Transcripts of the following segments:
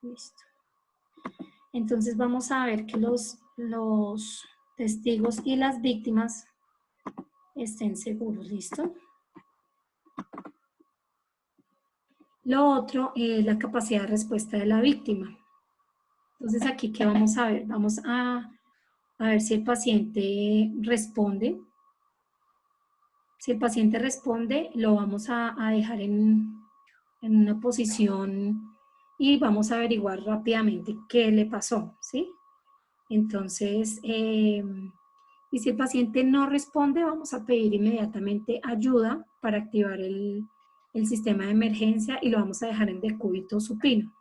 Listo. Entonces vamos a ver que los testigos y las víctimas estén seguros. ¿Listo? Lo otro es la capacidad de respuesta de la víctima. Entonces aquí, ¿qué vamos a ver? Vamos a ver si el paciente responde. Si el paciente responde, lo vamos a dejar en una posición y vamos a averiguar rápidamente qué le pasó, ¿sí? Entonces, y si el paciente no responde, vamos a pedir inmediatamente ayuda para activar el sistema de emergencia y lo vamos a dejar en decúbito supino.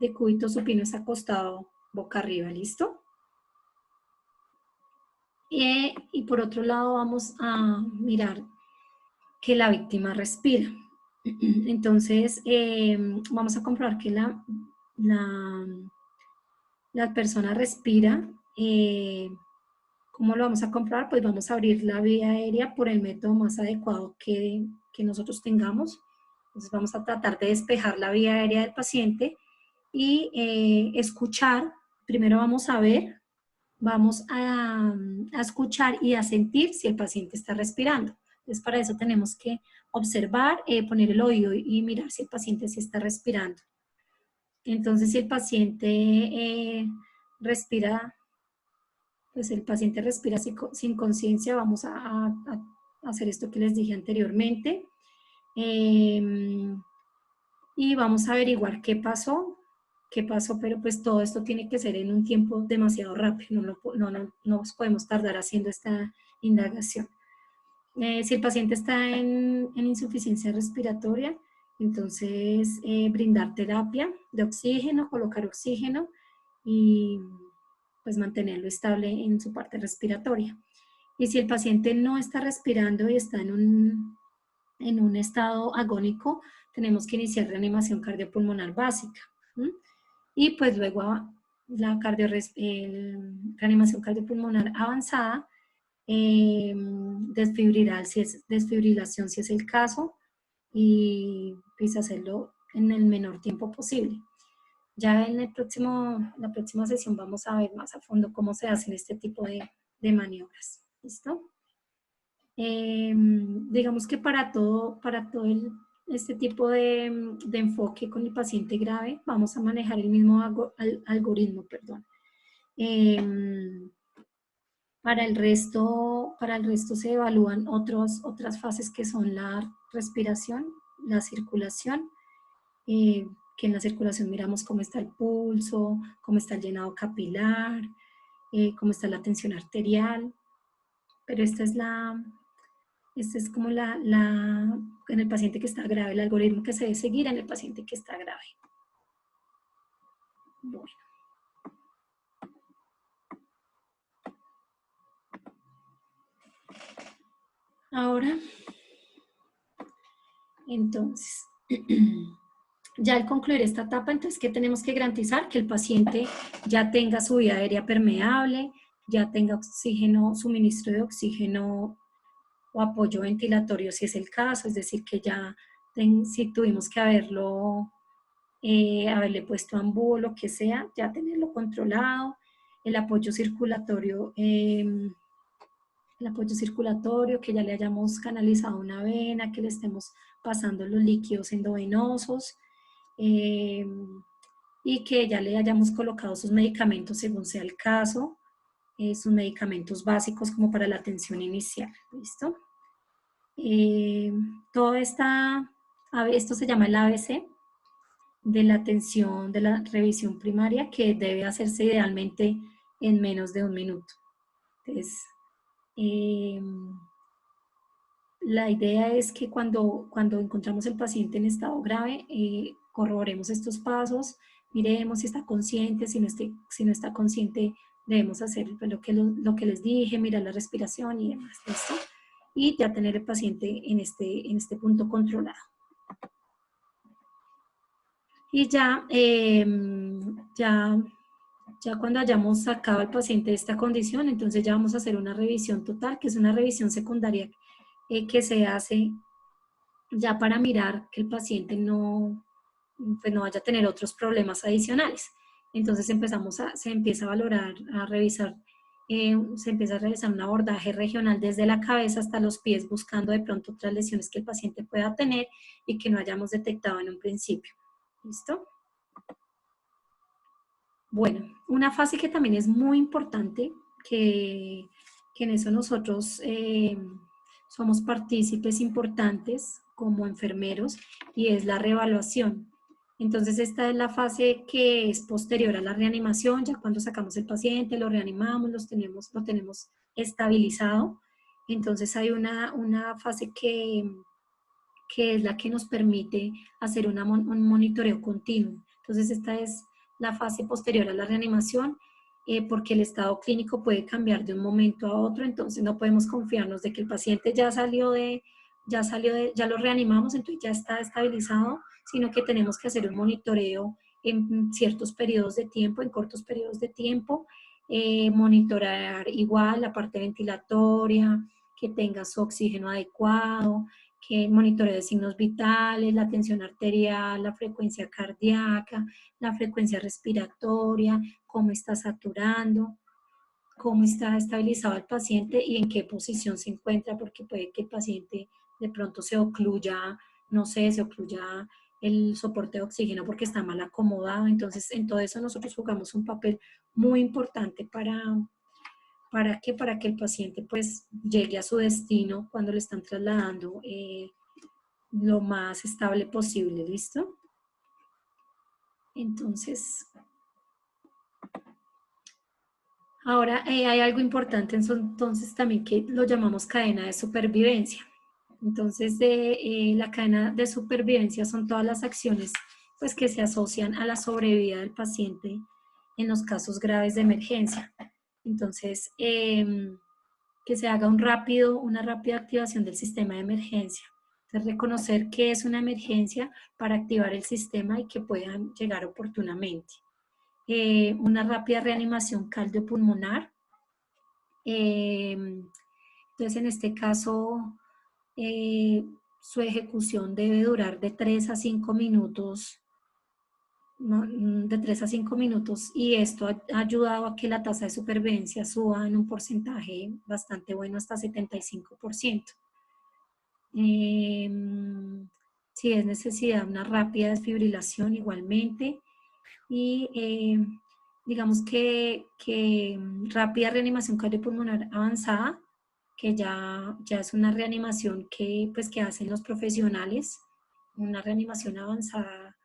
Decúbito supino es acostado boca arriba, ¿listo? Y por otro lado vamos a mirar que la víctima respira. Entonces, vamos a comprobar que la persona respira. ¿Cómo lo vamos a comprobar? Pues vamos a abrir la vía aérea por el método más adecuado que nosotros tengamos. Entonces vamos a tratar de despejar la vía aérea del paciente y escuchar. Primero vamos a ver, vamos a escuchar y a sentir si el paciente está respirando. Entonces para eso tenemos que observar, poner el oído y mirar si el paciente sí está respirando. Entonces si el paciente respira, pues el paciente respira sin conciencia, vamos a hacer esto que les dije anteriormente. Y vamos a averiguar qué pasó, pero pues todo esto tiene que ser en un tiempo demasiado rápido, no nos podemos tardar haciendo esta indagación. Si el paciente está en insuficiencia respiratoria, entonces brindar terapia de oxígeno, colocar oxígeno y pues mantenerlo estable en su parte respiratoria. Y si el paciente no está respirando y está en un estado agónico, tenemos que iniciar reanimación cardiopulmonar básica. Y pues luego la reanimación cardiopulmonar avanzada, desfibrilación si es el caso, y pues hacerlo en el menor tiempo posible. Ya en la próxima sesión vamos a ver más a fondo cómo se hacen este tipo de maniobras. ¿Listo? Digamos que para todo este tipo de enfoque con el paciente grave, vamos a manejar el mismo algoritmo, perdón. Para el resto se evalúan otras fases que son la respiración, la circulación, que en la circulación miramos cómo está el pulso, cómo está el llenado capilar, cómo está la tensión arterial, pero esta es como en el paciente que está grave, el algoritmo que se debe seguir en el paciente que está grave. Bueno. Ahora, entonces, ya al concluir esta etapa, entonces, ¿qué tenemos que garantizar? Que el paciente ya tenga su vía aérea permeable, ya tenga oxígeno, suministro de oxígeno o apoyo ventilatorio si es el caso, es decir, que ya si tuvimos que haberle puesto ambú o lo que sea, ya tenerlo controlado, el apoyo circulatorio, que ya le hayamos canalizado una vena, que le estemos pasando los líquidos endovenosos, y que ya le hayamos colocado sus medicamentos según sea el caso, sus medicamentos básicos como para la atención inicial. ¿Listo? Esto se llama el ABC de la atención, de la revisión primaria, que debe hacerse idealmente en menos de 1 minuto. Entonces, la idea es que cuando encontramos el paciente en estado grave, corroboremos estos pasos, miremos si está consciente, si no está consciente, debemos hacer lo que les dije, mirar la respiración y demás, ¿listo? Y ya tener el paciente en este punto controlado. Y ya cuando hayamos sacado al paciente de esta condición, entonces ya vamos a hacer una revisión total, que es una revisión secundaria que se hace ya para mirar que el paciente no pues no vaya a tener otros problemas adicionales. Entonces se empieza a valorar, a revisar, se empieza a realizar un abordaje regional desde la cabeza hasta los pies, buscando de pronto otras lesiones que el paciente pueda tener y que no hayamos detectado en un principio. ¿Listo? Bueno, una fase que también es muy importante, que en eso nosotros somos partícipes importantes como enfermeros, y es la reevaluación. Entonces esta es la fase que es posterior a la reanimación, ya cuando sacamos el paciente, lo reanimamos, lo tenemos estabilizado. Entonces hay una fase que es la que nos permite hacer un monitoreo continuo. Entonces esta es la fase posterior a la reanimación, porque el estado clínico puede cambiar de un momento a otro, entonces no podemos confiarnos de que el paciente ya lo reanimamos, entonces ya está estabilizado, sino que tenemos que hacer un monitoreo en ciertos periodos de tiempo, en cortos periodos de tiempo, monitorear igual la parte ventilatoria, que tenga su oxígeno adecuado, que monitoreo de signos vitales, la tensión arterial, la frecuencia cardíaca, la frecuencia respiratoria, cómo está saturando, cómo está estabilizado el paciente y en qué posición se encuentra, porque puede que el paciente de pronto se ocluya, no sé, se ocluya el soporte de oxígeno porque está mal acomodado. Entonces, en todo eso nosotros jugamos un papel muy importante para que el paciente pues llegue a su destino cuando le están trasladando lo más estable posible, ¿listo? Entonces, ahora hay algo importante entonces también que lo llamamos cadena de supervivencia. Entonces, la cadena de supervivencia son todas las acciones pues, que se asocian a la sobrevida del paciente en los casos graves de emergencia. Entonces, que se haga una rápida activación del sistema de emergencia. Entonces, reconocer qué es una emergencia para activar el sistema y que puedan llegar oportunamente. Una rápida reanimación cardiopulmonar. Entonces, en este caso, su ejecución debe durar de 3 a 5 minutos, ¿no? De 3 a 5 minutos, y esto ha ayudado a que la tasa de supervivencia suba en un porcentaje bastante bueno, hasta 75%. Si es necesidad, una rápida desfibrilación igualmente, y digamos que rápida reanimación cardiopulmonar avanzada, que ya es una reanimación pues, que hacen los profesionales, una reanimación avanzada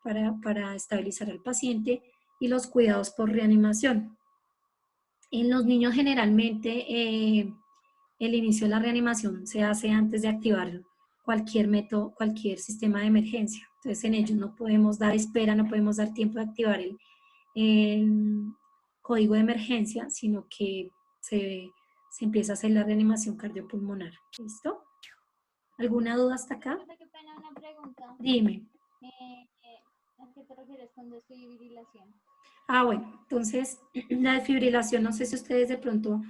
para estabilizar al paciente, y los cuidados por reanimación. En los niños generalmente el inicio de la reanimación se hace antes de activar cualquier método, cualquier sistema de emergencia. Entonces en ellos no podemos dar espera, no podemos dar tiempo de activar el código de emergencia, sino que se empieza a hacer la reanimación cardiopulmonar. ¿Listo? ¿Alguna duda hasta acá? Qué pena, una pregunta. Dime. ¿A qué te refieres con desfibrilación? Ah, bueno, entonces la desfibrilación, no sé si ustedes de pronto,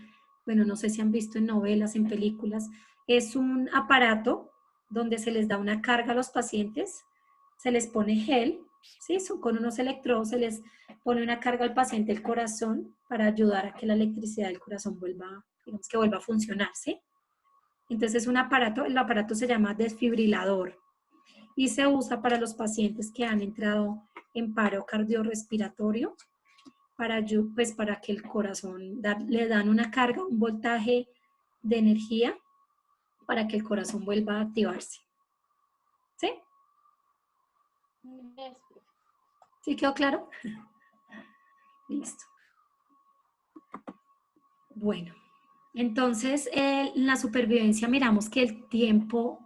bueno, no sé si han visto en novelas, en películas, es un aparato donde se les da una carga a los pacientes, se les pone gel, ¿sí? Con unos electrodos se les pone una carga al paciente el corazón para ayudar a que la electricidad del corazón vuelva, digamos que vuelva a funcionar, ¿sí? Entonces es un aparato, el aparato se llama desfibrilador y se usa para los pacientes que han entrado en paro cardiorrespiratorio, pues para que el corazón le dan una carga, un voltaje de energía para que el corazón vuelva a activarse. ¿Sí? ¿Sí quedó claro? Listo. Bueno, entonces en la supervivencia miramos que el tiempo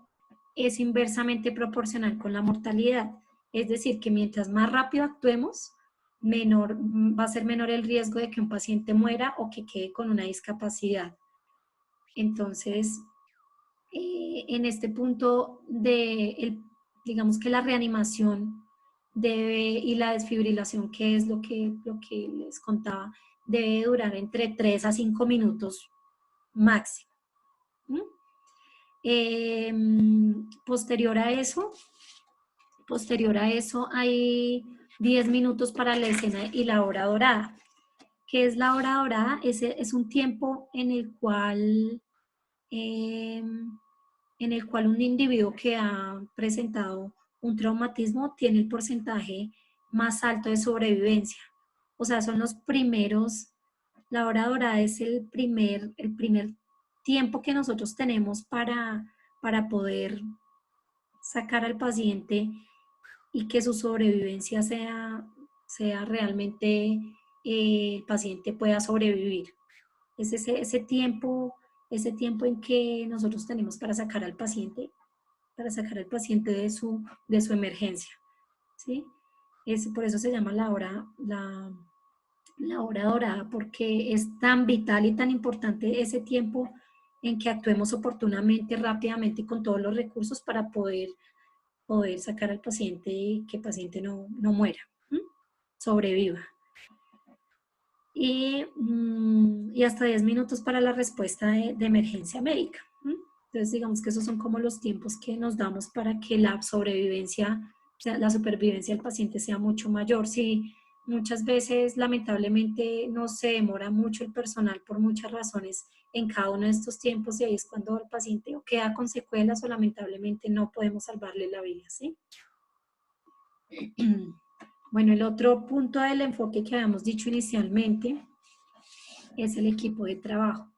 es inversamente proporcional con la mortalidad. Es decir, que mientras más rápido actuemos, va a ser menor el riesgo de que un paciente muera o que quede con una discapacidad. Entonces, en este punto digamos que la reanimación y la desfibrilación, que es lo que les contaba, debe durar entre 3 a 5 minutos máximo. Posterior a eso, Posterior a eso hay 10 minutos para la escena y la hora dorada. ¿Qué es la hora dorada? Es un tiempo en el cual un individuo que ha presentado un traumatismo tiene el porcentaje más alto de sobrevivencia. O sea, son los primeros, la hora dorada es el primer tiempo que nosotros tenemos para poder sacar al paciente y que su sobrevivencia sea realmente, el paciente pueda sobrevivir. Es ese tiempo en que nosotros tenemos para sacar al paciente de su emergencia, ¿sí? Por eso se llama la hora dorada, porque es tan vital y tan importante ese tiempo en que actuemos oportunamente, rápidamente y con todos los recursos para poder sacar al paciente y que el paciente no muera, ¿m? Sobreviva. Y hasta 10 minutos para la respuesta de emergencia médica. ¿M? Entonces, digamos que esos son como los tiempos que nos damos para que la sobrevivencia, o sea, la supervivencia del paciente sea mucho mayor. Si muchas veces, lamentablemente, no se demora mucho el personal por muchas razones en cada uno de estos tiempos y ahí es cuando el paciente o queda con secuelas o lamentablemente no podemos salvarle la vida, ¿sí? Bueno, el otro punto del enfoque que habíamos dicho inicialmente es el equipo de trabajo.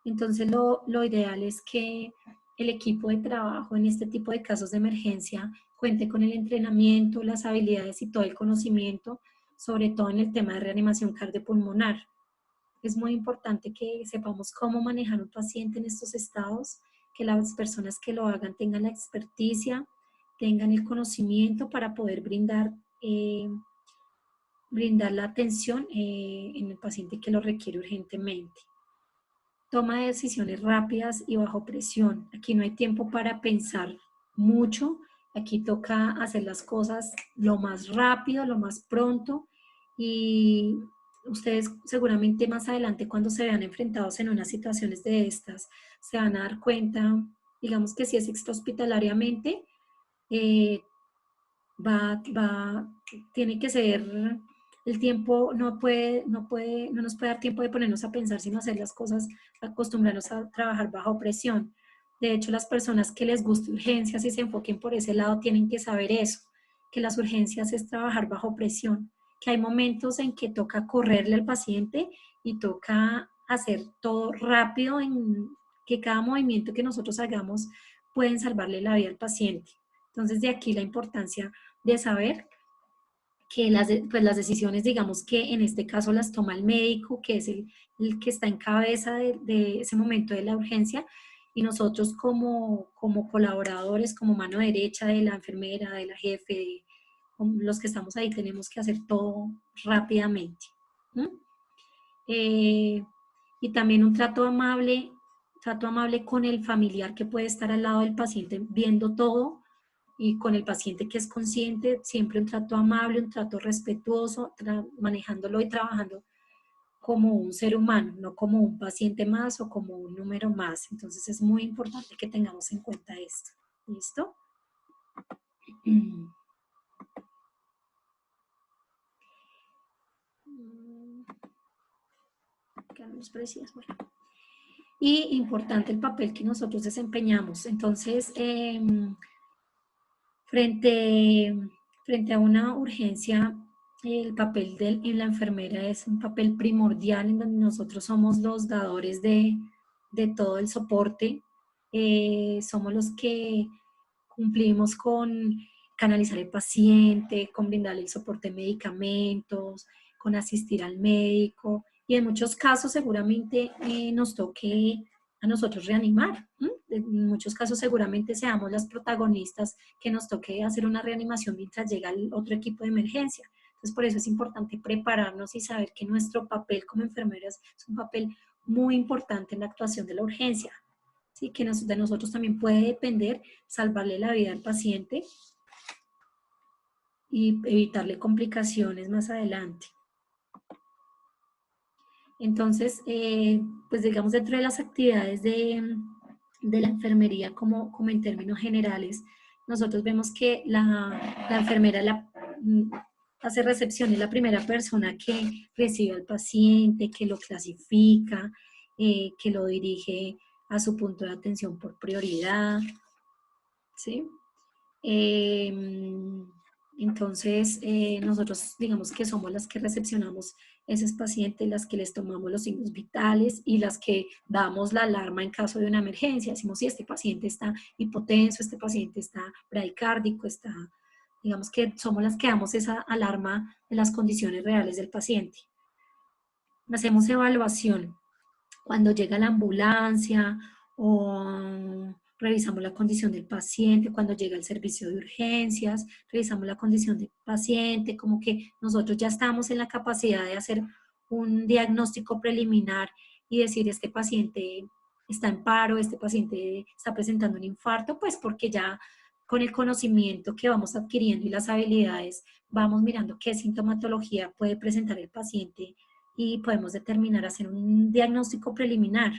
Entonces, lo ideal es que el equipo de trabajo en este tipo de casos de emergencia cuente con el entrenamiento, las habilidades y todo el conocimiento, sobre todo en el tema de reanimación cardiopulmonar. Es muy importante que sepamos cómo manejar un paciente en estos estados, que las personas que lo hagan tengan la experticia, tengan el conocimiento para poder brindar la atención en el paciente que lo requiere urgentemente. Toma de decisiones rápidas y bajo presión. Aquí no hay tiempo para pensar mucho. Aquí toca hacer las cosas lo más rápido, lo más pronto. Y ustedes seguramente más adelante cuando se vean enfrentados en unas situaciones de estas, se van a dar cuenta, digamos que si es extrahospitalariamente, eh, tiene que ser el tiempo, no nos puede dar tiempo de ponernos a pensar, sino hacer las cosas, acostumbrarnos a trabajar bajo presión. De hecho, las personas que les gusta urgencias y se enfoquen por ese lado tienen que saber eso, que las urgencias es trabajar bajo presión, que hay momentos en que toca correrle al paciente y toca hacer todo rápido, en que cada movimiento que nosotros hagamos pueden salvarle la vida al paciente. Entonces, de aquí la importancia de saber que pues las decisiones, digamos que en este caso las toma el médico, que es el que está en cabeza de ese momento de la urgencia, y nosotros como colaboradores, como mano derecha de la enfermera, de la jefe, los que estamos ahí, tenemos que hacer todo rápidamente. ¿No? Y también un trato amable con el familiar que puede estar al lado del paciente viendo todo, y con el paciente que es consciente, siempre un trato amable, un trato respetuoso, manejándolo y trabajando como un ser humano, no como un paciente más o como un número más. Entonces es muy importante que tengamos en cuenta esto. ¿Listo? Quedamos precisos, bueno. Y importante el papel que nosotros desempeñamos. Entonces, frente a una urgencia, el papel en la enfermera es un papel primordial en donde nosotros somos los dadores de todo el soporte. Somos los que cumplimos con canalizar al paciente, con brindarle el soporte de medicamentos, con asistir al médico, y en muchos casos seguramente nos toque a nosotros reanimar. ¿M? En muchos casos seguramente seamos las protagonistas que nos toque hacer una reanimación mientras llega el otro equipo de emergencia. Entonces, por eso es importante prepararnos y saber que nuestro papel como enfermeras es un papel muy importante en la actuación de la urgencia. ¿Sí? Que de nosotros también puede depender salvarle la vida al paciente y evitarle complicaciones más adelante. Entonces, pues digamos dentro de las actividades de la enfermería como en términos generales, nosotros vemos que la enfermera hace recepción, es la primera persona que recibe al paciente, que lo clasifica, que lo dirige a su punto de atención por prioridad, ¿sí? Entonces, nosotros digamos que somos las que recepcionamos esos pacientes, las que les tomamos los signos vitales y las que damos la alarma en caso de una emergencia. Decimos, si este paciente está hipotenso, este paciente está bradicárdico, está, digamos que somos las que damos esa alarma de las condiciones reales del paciente. Hacemos evaluación cuando llega la ambulancia o revisamos la condición del paciente, cuando llega el servicio de urgencias, revisamos la condición del paciente, como que nosotros ya estamos en la capacidad de hacer un diagnóstico preliminar y decir este paciente está en paro, este paciente está presentando un infarto, pues porque ya con el conocimiento que vamos adquiriendo y las habilidades, vamos mirando qué sintomatología puede presentar el paciente y podemos determinar, hacer un diagnóstico preliminar,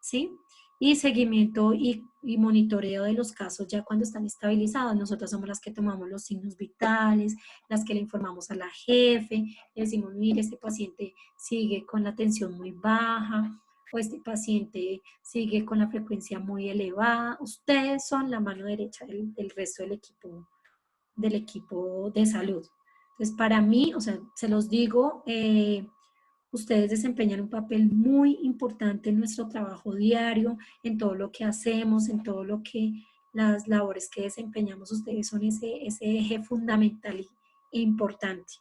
¿sí? Y seguimiento y monitoreo de los casos ya cuando están estabilizados. Nosotros somos las que tomamos los signos vitales, las que le informamos a la jefe, le decimos, mire, este paciente sigue con la tensión muy baja, o este paciente sigue con la frecuencia muy elevada. Ustedes son la mano derecha del resto del equipo de salud. Entonces, para mí, o sea, se los digo, ustedes desempeñan un papel muy importante en nuestro trabajo diario, en todo lo que hacemos, en todo lo que las labores que desempeñamos. Ustedes son ese eje fundamental e importante.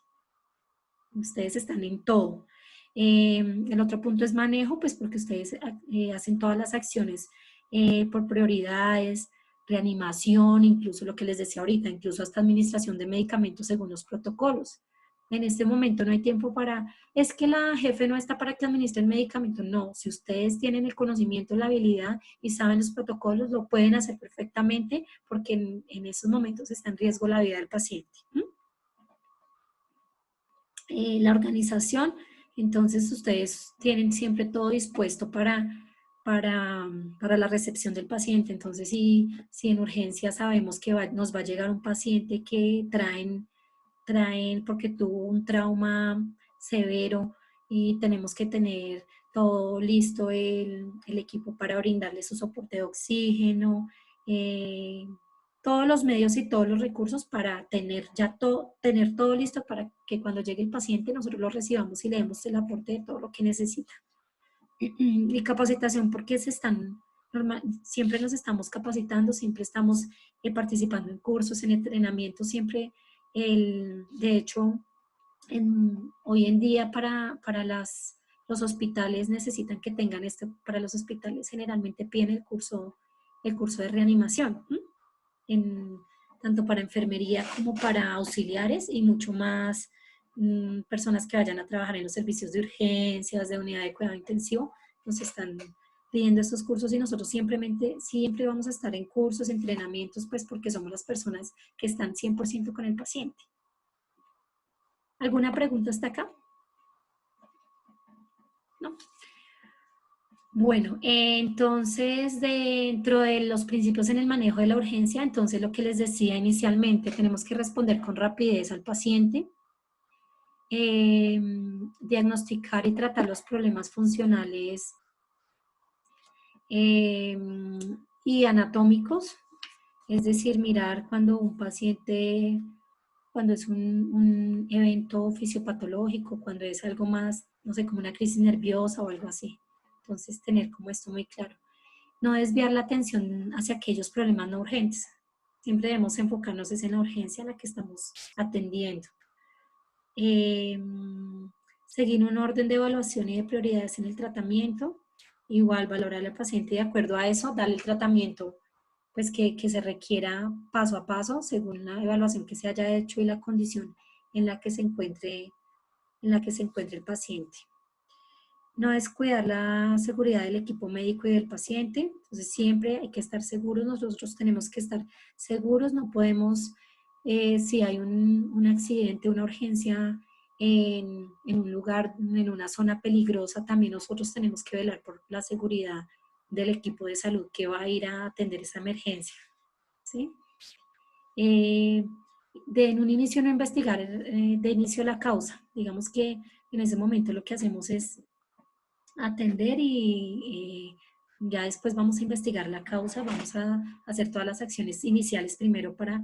Ustedes están en todo. El otro punto es manejo, pues porque ustedes hacen todas las acciones por prioridades, reanimación, incluso lo que les decía ahorita, incluso hasta administración de medicamentos según los protocolos. En este momento no hay tiempo para, es que la jefe no está para que administren medicamentos. No, si ustedes tienen el conocimiento, la habilidad y saben los protocolos, lo pueden hacer perfectamente porque en esos momentos está en riesgo la vida del paciente. La organización, entonces ustedes tienen siempre todo dispuesto para la recepción del paciente. Entonces, si en urgencia sabemos que nos va a llegar un paciente que traen porque tuvo un trauma severo y tenemos que tener todo listo, el equipo para brindarle su soporte de oxígeno, todos los medios y todos los recursos para tener todo listo para que cuando llegue el paciente nosotros lo recibamos y le demos el aporte de todo lo que necesita. Y capacitación porque siempre nos estamos capacitando, siempre estamos participando en cursos, en entrenamientos, siempre, de hecho, hoy en día los hospitales necesitan que tengan esto, para los hospitales generalmente piden el curso de reanimación, tanto para enfermería como para auxiliares y mucho más personas que vayan a trabajar en los servicios de urgencias, de unidad de cuidado intensivo, nos están pidiendo estos cursos y nosotros siempre vamos a estar en cursos, entrenamientos, pues porque somos las personas que están 100% con el paciente. ¿Alguna pregunta hasta acá? ¿No? Bueno, entonces dentro de los principios en el manejo de la urgencia, entonces lo que les decía inicialmente, tenemos que responder con rapidez al paciente, diagnosticar y tratar los problemas funcionales y anatómicos, es decir, mirar cuando un paciente, cuando es un evento fisiopatológico, cuando es algo más, no sé, como una crisis nerviosa o algo así. Entonces, tener como esto muy claro. No desviar la atención hacia aquellos problemas no urgentes. Siempre debemos enfocarnos en la urgencia a la que estamos atendiendo. Seguir un orden de evaluación y de prioridades en el tratamiento. Igual valorar al paciente y de acuerdo a eso, darle el tratamiento pues que se requiera paso a paso según la evaluación que se haya hecho y la condición en la que se encuentre el paciente. No descuidar la seguridad del equipo médico y del paciente, entonces siempre hay que estar seguros, nosotros tenemos que estar seguros, no podemos, si hay un accidente, una urgencia en un lugar, en una zona peligrosa, también nosotros tenemos que velar por la seguridad del equipo de salud que va a ir a atender esa emergencia, ¿sí? en un inicio no investigar de inicio la causa. Digamos que en ese momento lo que hacemos es atender y ya después vamos a investigar la causa, vamos a hacer todas las acciones iniciales primero para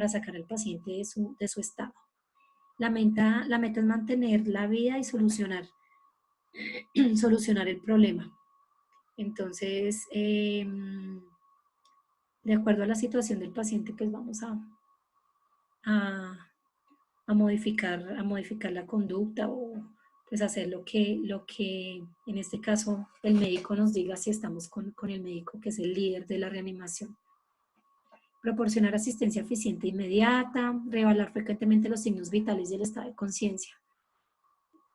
sacar al paciente de su estado. La meta es mantener la vida y solucionar el problema. Entonces, de acuerdo a la situación del paciente, pues vamos a, a modificar la conducta o pues hacer lo que en este caso el médico nos diga si estamos con el médico que es el líder de la reanimación. Proporcionar asistencia eficiente e inmediata, reevaluar frecuentemente los signos vitales y el estado de conciencia.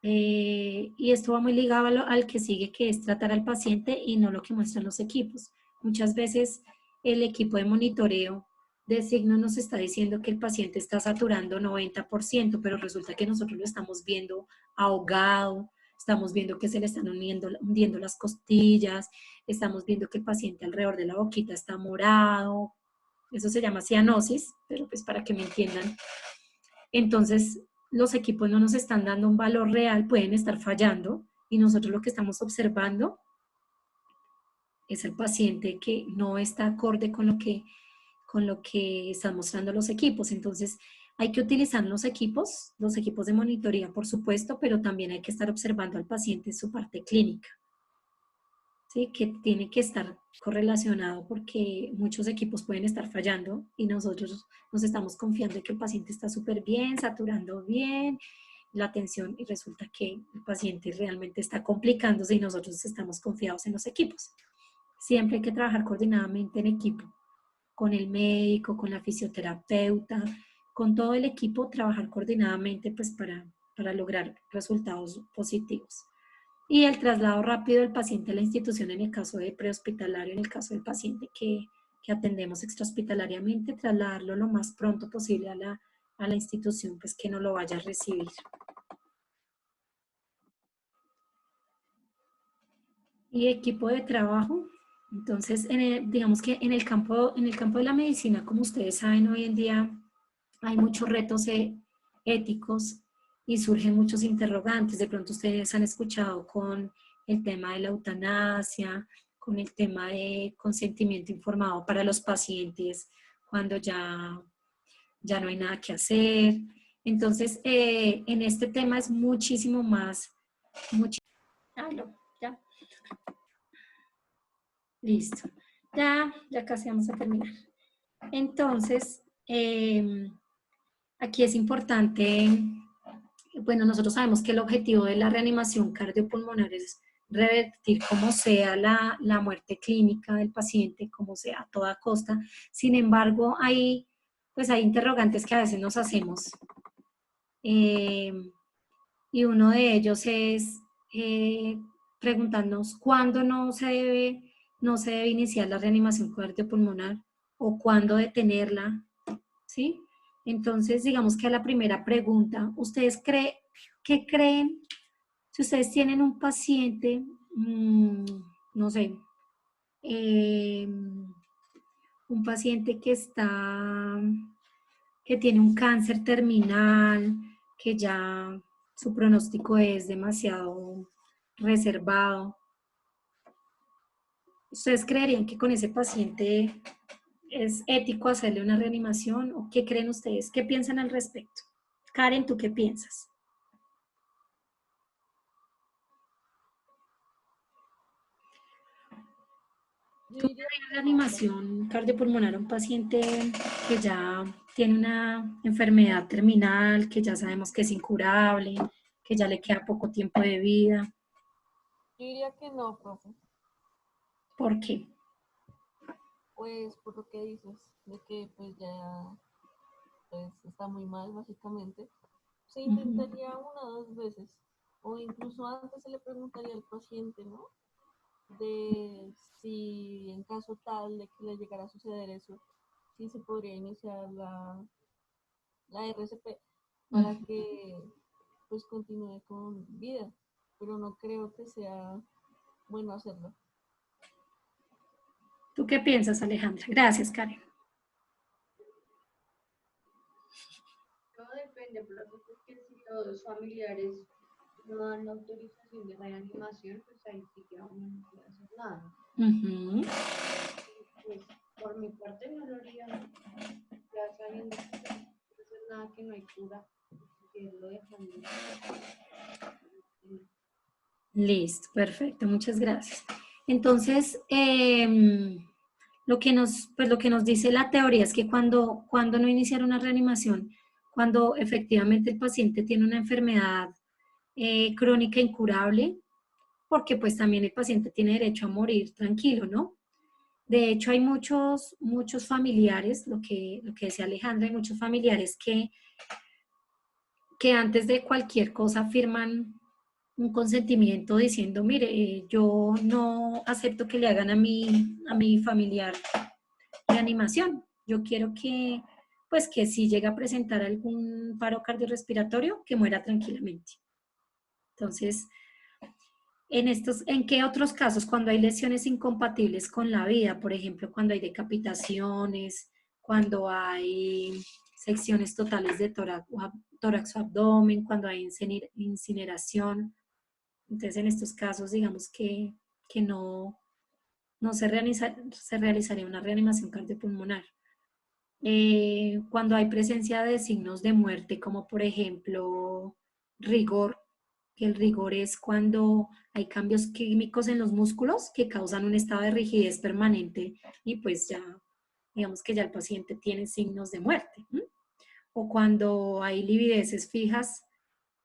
Y esto va muy ligado al que sigue, que es tratar al paciente y no lo que muestran los equipos. Muchas veces el equipo de monitoreo de signos nos está diciendo que el paciente está saturando 90%, pero resulta que nosotros lo estamos viendo ahogado, estamos viendo que se le están hundiendo las costillas, estamos viendo que el paciente alrededor de la boquita está morado. Eso se llama cianosis, pero pues para que me entiendan. Entonces, los equipos no nos están dando un valor real, pueden estar fallando y nosotros lo que estamos observando es el paciente que no está acorde con lo que están mostrando los equipos. Entonces, hay que utilizar los equipos de monitoría, por supuesto, pero también hay que estar observando al paciente en su parte clínica, ¿sí? Que tiene que estar correlacionado porque muchos equipos pueden estar fallando y nosotros nos estamos confiando en que el paciente está súper bien, saturando bien la atención y resulta que el paciente realmente está complicándose y nosotros estamos confiados en los equipos. Siempre hay que trabajar coordinadamente en equipo, con el médico, con la fisioterapeuta, con todo el equipo, trabajar coordinadamente pues para lograr resultados positivos. Y el traslado rápido del paciente a la institución en el caso de prehospitalario, en el caso del paciente que atendemos extrahospitalariamente, trasladarlo lo más pronto posible a la institución pues que no lo vaya a recibir. Y equipo de trabajo, entonces digamos que en el campo de la medicina, como ustedes saben, hoy en día hay muchos retos éticos y surgen muchos interrogantes. De pronto ustedes han escuchado con el tema de la eutanasia, con el tema de consentimiento informado para los pacientes cuando ya no hay nada que hacer. Entonces, en este tema es muchísimo más, ya, listo. Ya casi vamos a terminar. Entonces, aquí es importante, bueno, nosotros sabemos que el objetivo de la reanimación cardiopulmonar es revertir como sea la muerte clínica del paciente, como sea a toda costa. Sin embargo, pues hay interrogantes que a veces nos hacemos. Y uno de ellos es preguntarnos cuándo no se debe iniciar la reanimación cardiopulmonar o cuándo detenerla, ¿sí? Entonces, digamos que a la primera pregunta, ¿qué creen? Si ustedes tienen un paciente, no sé, un paciente que tiene un cáncer terminal, que ya su pronóstico es demasiado reservado, ¿ustedes creerían que con ese paciente es ético hacerle una reanimación o qué creen ustedes? ¿Qué piensan al respecto? Karen, ¿tú qué piensas? Yo ¿Tú diría darías que no, reanimación cardiopulmonar a un paciente que ya tiene una enfermedad terminal, que ya sabemos que es incurable, que ya le queda poco tiempo de vida? yo diría que no, profe. ¿Por qué? Pues por lo que dices, de que pues ya pues está muy mal básicamente, se Ujú. intentaría una o dos veces, o incluso antes se le preguntaría al paciente, ¿no? De si en caso tal de que le llegara a suceder eso, si se podría iniciar la RCP para Ujú. que pues continúe con vida, pero no creo que sea bueno hacerlo. ¿Tú qué piensas, Alejandra? Gracias, Karen. también de pronto porque si los familiares no dan la autorización de reanimación, pues ahí sí que uno no puede hacer nada. Ujú. Pues por mi parte no lo haría, ya sabiendo que pues, no puede hacer nada, que no hay cura, que lo dejan de... Listo, perfecto, muchas gracias. Entonces, pues lo que nos dice la teoría es que cuando no iniciar una reanimación, cuando efectivamente el paciente tiene una enfermedad crónica incurable, porque pues también el paciente tiene derecho a morir tranquilo, ¿no? De hecho, hay muchos familiares, lo que decía Alejandra, hay muchos familiares que antes de cualquier cosa firman un consentimiento diciendo, mire, yo no acepto que le hagan a mi familiar reanimación. Yo quiero pues que si llega a presentar algún paro cardiorrespiratorio, que muera tranquilamente. Entonces, ¿en qué otros casos? Cuando hay lesiones incompatibles con la vida, por ejemplo, cuando hay decapitaciones, cuando hay secciones totales de tórax o abdomen, cuando hay incineración. Entonces, en estos casos, digamos que no se realizaría una reanimación cardiopulmonar. Cuando hay presencia de signos de muerte, como por ejemplo rigor, que el rigor es cuando hay cambios químicos en los músculos que causan un estado de rigidez permanente y pues ya, digamos que ya el paciente tiene signos de muerte. ¿M? O cuando hay livideces fijas,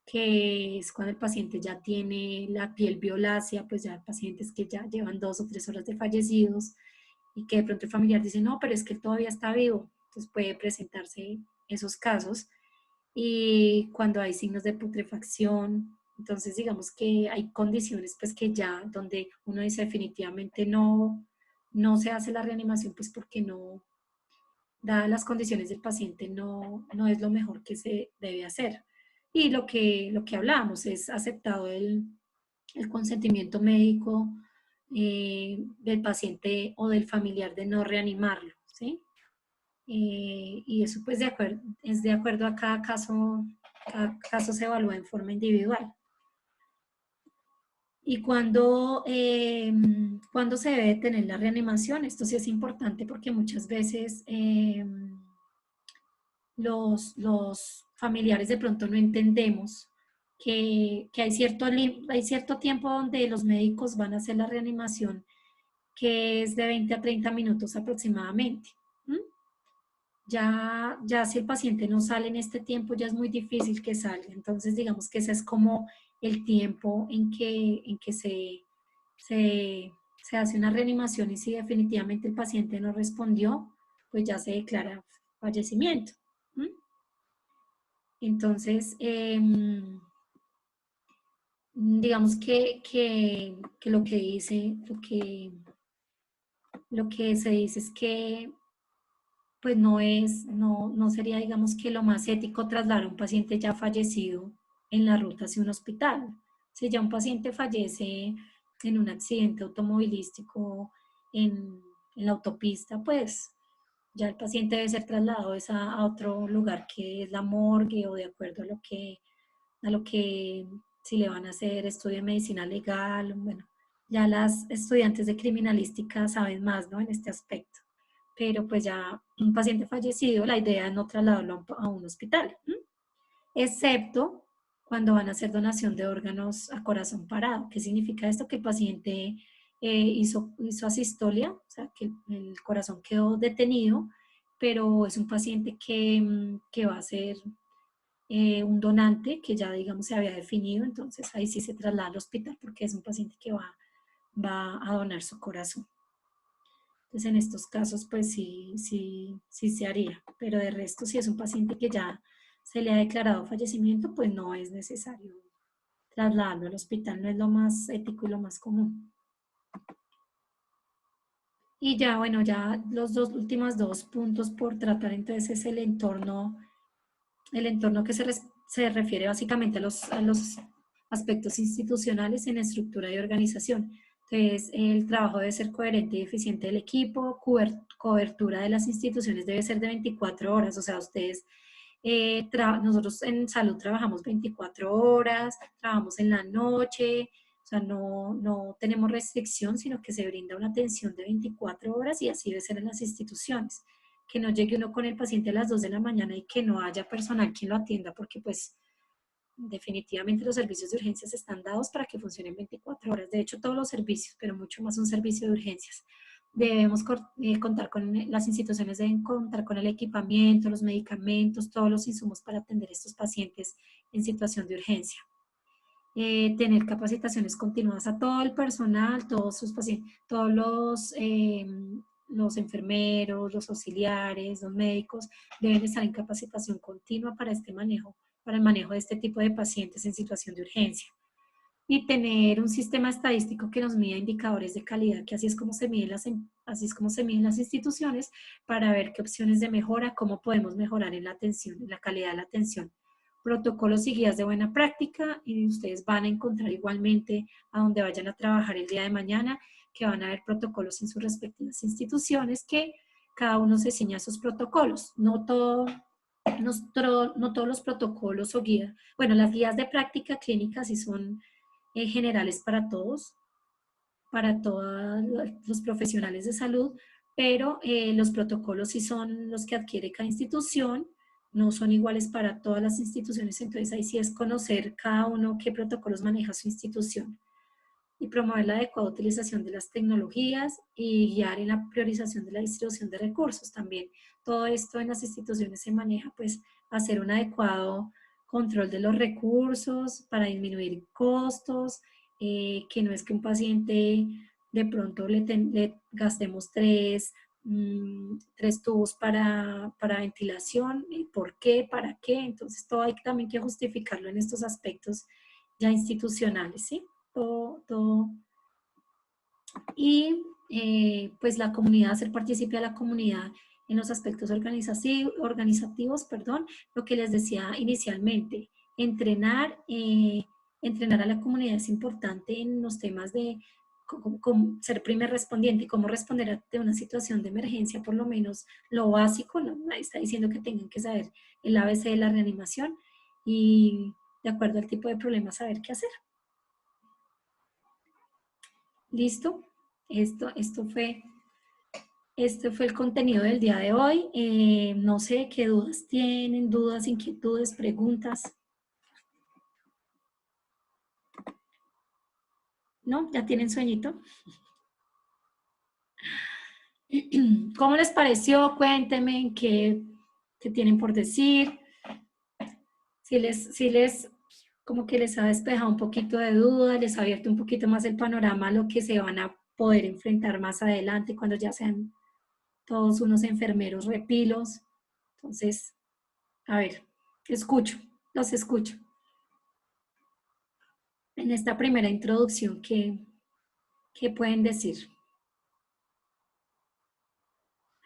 que es cuando el paciente ya tiene la piel violácea, pues ya pacientes que ya llevan 2 o 3 horas de fallecidos y que de pronto el familiar dice, no, pero es que él todavía está vivo. Entonces puede presentarse esos casos. Y cuando hay signos de putrefacción, entonces digamos que hay condiciones pues que ya donde uno dice definitivamente no se hace la reanimación pues porque no, dadas las condiciones del paciente, no es lo mejor que se debe hacer. Y lo que hablábamos es aceptado el consentimiento médico del paciente o del familiar de no reanimarlo, ¿sí? Y eso pues es de acuerdo a cada caso se evalúa en forma individual. Y cuando se debe tener la reanimación, esto sí es importante porque muchas veces los familiares de pronto no entendemos que hay cierto tiempo donde los médicos van a hacer la reanimación, que es de 20 a 30 minutos aproximadamente. ¿Mm? Ya si el paciente no sale en este tiempo, ya es muy difícil que salga. Entonces, digamos que ese es como el tiempo en que se hace una reanimación y si definitivamente el paciente no respondió, pues ya se declara fallecimiento. ¿Mm? Entonces, digamos que lo que se dice es que pues no sería, digamos, que lo más ético trasladar a un paciente ya fallecido en la ruta hacia un hospital. Si ya un paciente fallece en un accidente automovilístico en la autopista, pues ya el paciente debe ser trasladado a otro lugar que es la morgue o de acuerdo a lo que si le van a hacer estudio de medicina legal, bueno, ya las estudiantes de criminalística saben más, ¿no? En este aspecto. Pero pues ya un paciente fallecido, la idea es no trasladarlo a un hospital, ¿m? Excepto cuando van a hacer donación de órganos a corazón parado. ¿Qué significa esto? Que el paciente hizo asistolia, o sea, que el corazón quedó detenido, pero es un paciente que va a ser un donante que ya, digamos, se había definido, entonces ahí sí se traslada al hospital porque es un paciente que va a donar su corazón. Entonces, en estos casos, pues sí se haría, pero de resto, si es un paciente que ya se le ha declarado fallecimiento, pues no es necesario trasladarlo al hospital, no es lo más ético y lo más común. Y ya, bueno, ya los últimos 2 puntos por tratar, entonces es el entorno que se refiere básicamente a los aspectos institucionales en estructura y organización. Entonces, el trabajo debe ser coherente y eficiente del equipo, cobertura de las instituciones debe ser de 24 horas, o sea, ustedes Nosotros en salud trabajamos 24 horas, trabajamos en la noche, o sea, no tenemos restricción, sino que se brinda una atención de 24 horas y así debe ser en las instituciones. Que no llegue uno con el paciente a las 2 de la mañana y que no haya personal quien lo atienda, porque pues definitivamente los servicios de urgencias están dados para que funcionen 24 horas. De hecho, todos los servicios, pero mucho más un servicio de urgencias. Debemos contar con, las instituciones deben contar con el equipamiento, los medicamentos, todos los insumos para atender a estos pacientes en situación de urgencia. Tener capacitaciones continuadas a todo el personal, todos sus pacientes, todos los enfermeros, los auxiliares, los médicos deben estar en capacitación continua para este manejo, para el manejo de este tipo de pacientes en situación de urgencia. Y tener un sistema estadístico que nos mida indicadores de calidad, que así es como se miden las instituciones, para ver qué opciones de mejora, cómo podemos mejorar en la atención, en la calidad de la atención. Protocolos y guías de buena práctica, y ustedes van a encontrar igualmente a donde vayan a trabajar el día de mañana, que van a haber protocolos en sus respectivas instituciones, que cada uno se ciña a sus protocolos. No todos los protocolos o guías, bueno, las guías de práctica clínica sí son generales para todos los profesionales de salud, pero los protocolos sí son los que adquiere cada institución, no son iguales para todas las instituciones, entonces ahí sí es conocer cada uno qué protocolos maneja su institución. Y promover la adecuada utilización de las tecnologías y guiar en la priorización de la distribución de recursos también. Todo esto en las instituciones se maneja, pues, hacer un adecuado control de los recursos para disminuir costos, que no es que un paciente de pronto le gastemos tres tubos para ventilación, ¿por qué? ¿Para qué? Entonces todo hay también que justificarlo en estos aspectos ya institucionales, ¿sí? Todo. Y pues la comunidad, hacer partícipe a la comunidad en los aspectos organizativos, lo que les decía inicialmente, entrenar a la comunidad es importante en los temas de ser primer respondiente, cómo responder ante una situación de emergencia, por lo menos lo básico, no nadie está diciendo que tengan que saber el ABC de la reanimación y de acuerdo al tipo de problema saber qué hacer. ¿Listo? Esto fue el contenido del día de hoy. No sé qué dudas tienen, dudas, inquietudes, preguntas. ¿No? ¿Ya tienen sueñito? ¿Cómo les pareció? Cuéntenme qué tienen por decir. Si les como que les ha despejado un poquito de duda, les ha abierto un poquito más el panorama a lo que se van a poder enfrentar más adelante cuando ya sean todos unos enfermeros repilos. Entonces, a ver, los escucho. En esta primera introducción, ¿qué pueden decir?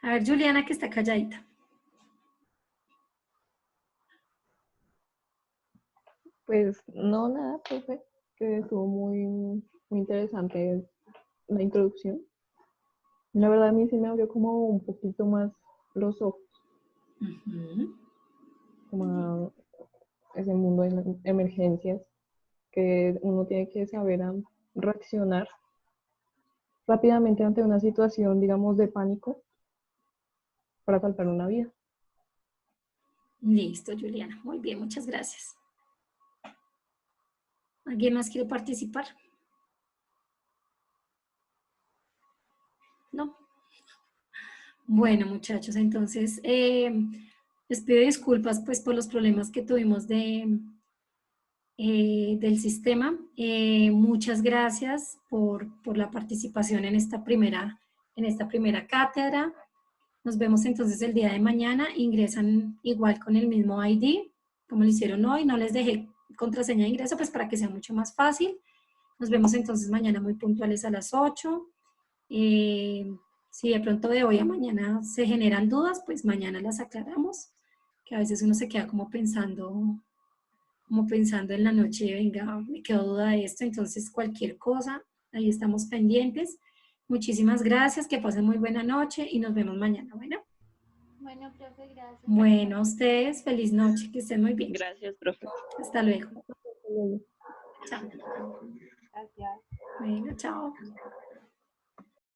A ver, Juliana, que está calladita. Pues no, nada, profe, que estuvo muy interesante la introducción. La verdad a mí sí me abrió como un poquito más los ojos, como ese mundo de las emergencias, que uno tiene que saber reaccionar rápidamente ante una situación, digamos, de pánico para salvar una vida. Listo, Juliana. Muy bien, muchas gracias. ¿Alguien más quiere participar? ¿No? Bueno, muchachos, entonces les pido disculpas pues por los problemas que tuvimos del sistema. Muchas gracias por la participación en esta primera cátedra. Nos vemos entonces el día de mañana. Ingresan igual con el mismo ID, como lo hicieron hoy. No les dejé contraseña de ingreso, pues para que sea mucho más fácil. Nos vemos entonces mañana muy puntuales a las 8. Si de pronto de hoy a mañana se generan dudas, pues mañana las aclaramos. Que a veces uno se queda como pensando en la noche, venga, me quedó duda de esto. Entonces cualquier cosa, ahí estamos pendientes. Muchísimas gracias, que pasen muy buena noche y nos vemos mañana. Bueno. Bueno, profe, gracias. Bueno, a ustedes, feliz noche, que estén muy bien. Gracias, profe. Hasta luego. Chao. Gracias. Bueno, chao.